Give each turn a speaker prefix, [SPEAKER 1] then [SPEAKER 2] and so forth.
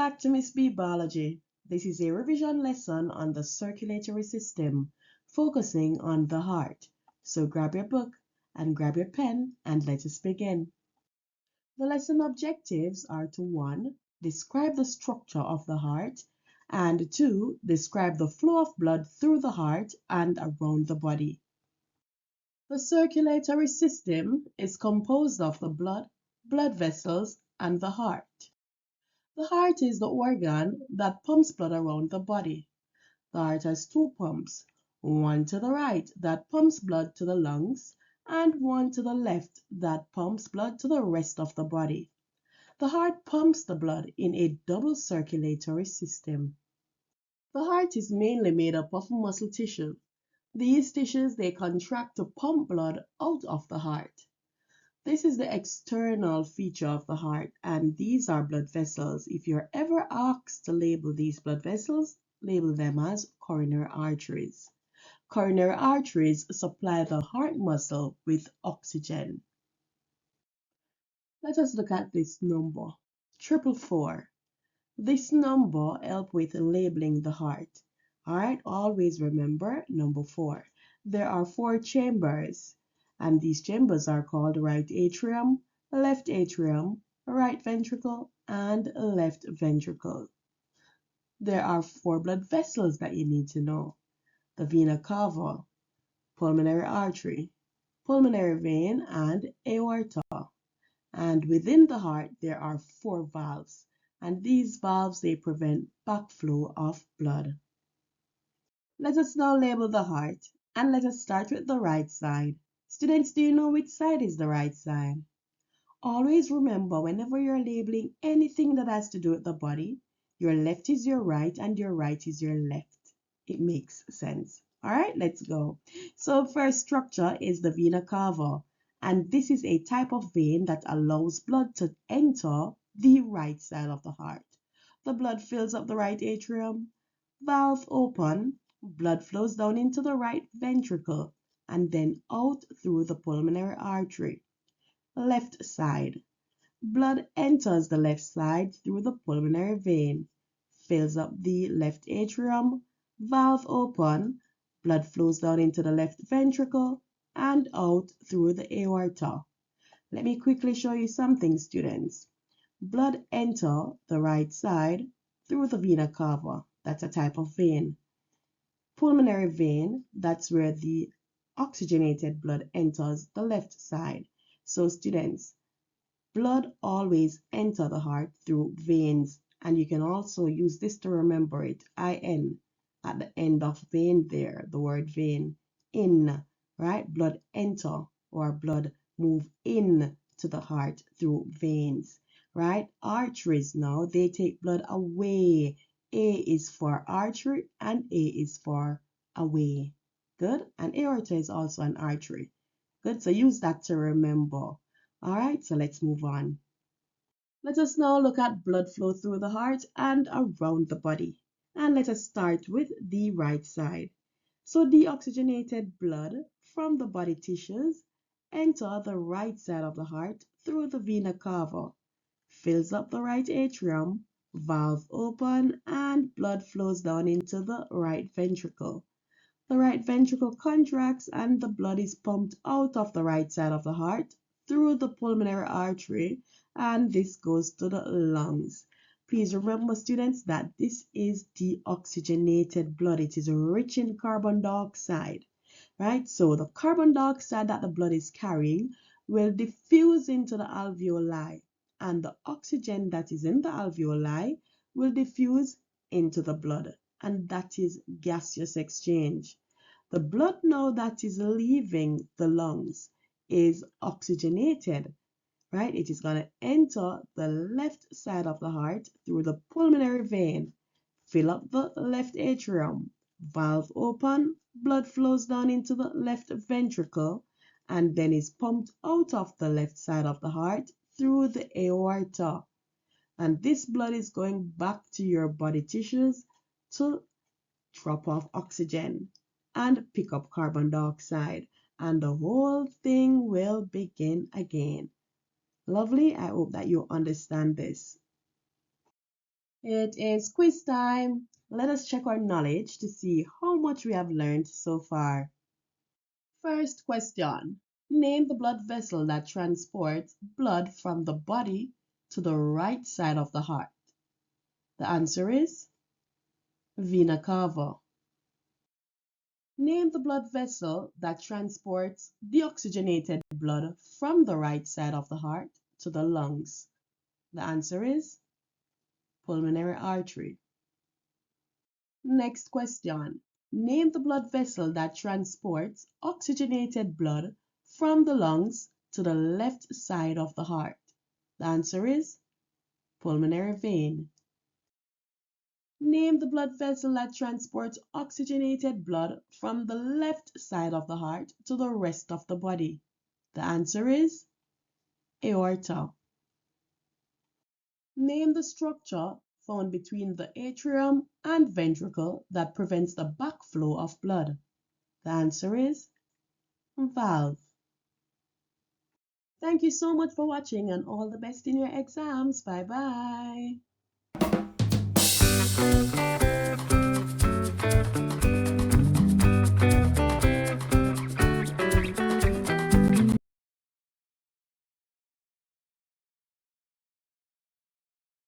[SPEAKER 1] back to Miss B Biology. This is a revision lesson on the circulatory system, focusing on the heart. So grab your book and grab your pen and let us begin. The lesson objectives are to 1. Describe the structure of the heart, and 2. Describe the flow of blood through the heart and around the body. The circulatory system is composed of the blood vessels, and the heart. The heart is the organ that pumps blood around the body. The heart has 2 pumps, one to the right that pumps blood to the lungs, and one to the left that pumps blood to the rest of the body. The heart pumps the blood in a double circulatory system. The heart is mainly made up of muscle tissue. These tissues they contract to pump blood out of the heart. This is the external feature of the heart, and these are blood vessels. If you're ever asked to label these blood vessels, label them as coronary arteries. Coronary arteries supply the heart muscle with oxygen. Let us look at this number, 444. This number helps with labeling the heart. Alright, always remember number 4. There are 4 chambers, and these chambers are called right atrium, left atrium, right ventricle, and left ventricle. There are 4 blood vessels that you need to know. The vena cava, pulmonary artery, pulmonary vein, and aorta. And within the heart, there are 4 valves, and these valves they prevent backflow of blood. Let us now label the heart, and let us start with the right side. Students, do you know which side is the right side? Always remember, whenever you're labeling anything that has to do with the body, your left is your right and your right is your left. It makes sense. All right, let's go. So first structure is the vena cava, and this is a type of vein that allows blood to enter the right side of the heart. The blood fills up the right atrium, valve open, blood flows down into the right ventricle and then out through the pulmonary artery. Left side. Blood enters the left side through the pulmonary vein, fills up the left atrium, valve open, blood flows down into the left ventricle and out through the aorta. Let me quickly show you something, students. Blood enter the right side through the vena cava. That's a type of vein. Pulmonary vein, that's where the oxygenated blood enters the left side. So students, blood always enter the heart through veins, and you can also use this to remember it, IN at the end of vein there, the word vein, in, right? Blood enter or blood move in to the heart through veins, right? Arteries now, they take blood away. A is for artery and A is for away. Good. And aorta is also an artery. Good. So use that to remember. All right. So let's move on. Let us now look at blood flow through the heart and around the body. And let us start with the right side. So deoxygenated blood from the body tissues enter the right side of the heart through the vena cava, fills up the right atrium, valve open, and blood flows down into the right ventricle. The right ventricle contracts and the blood is pumped out of the right side of the heart through the pulmonary artery, and this goes to the lungs. Please remember, students, that this is deoxygenated blood. It is rich in carbon dioxide, right? So the carbon dioxide that the blood is carrying will diffuse into the alveoli, and the oxygen that is in the alveoli will diffuse into the blood, and that is gaseous exchange. The blood now that is leaving the lungs is oxygenated, right? It is going to enter the left side of the heart through the pulmonary vein, fill up the left atrium, valve open, blood flows down into the left ventricle, and then is pumped out of the left side of the heart through the aorta. And this blood is going back to your body tissues to drop off oxygen and pick up carbon dioxide, and the whole thing will begin again. Lovely. I hope that you understand this. It is quiz time. Let us check our knowledge to see how much we have learned so far. First question. Name the blood vessel that transports blood from the body to the right side of the heart. The answer is vena cava. Name the blood vessel that transports deoxygenated blood from the right side of the heart to the lungs. The answer is pulmonary artery. Next question. Name the blood vessel that transports oxygenated blood from the lungs to the left side of the heart. The answer is pulmonary vein. Name the blood vessel that transports oxygenated blood from the left side of the heart to the rest of the body. The answer is aorta. Name the structure found between the atrium and ventricle that prevents the backflow of blood. The answer is valve. Thank you so much for watching and all the best in your exams. Bye bye.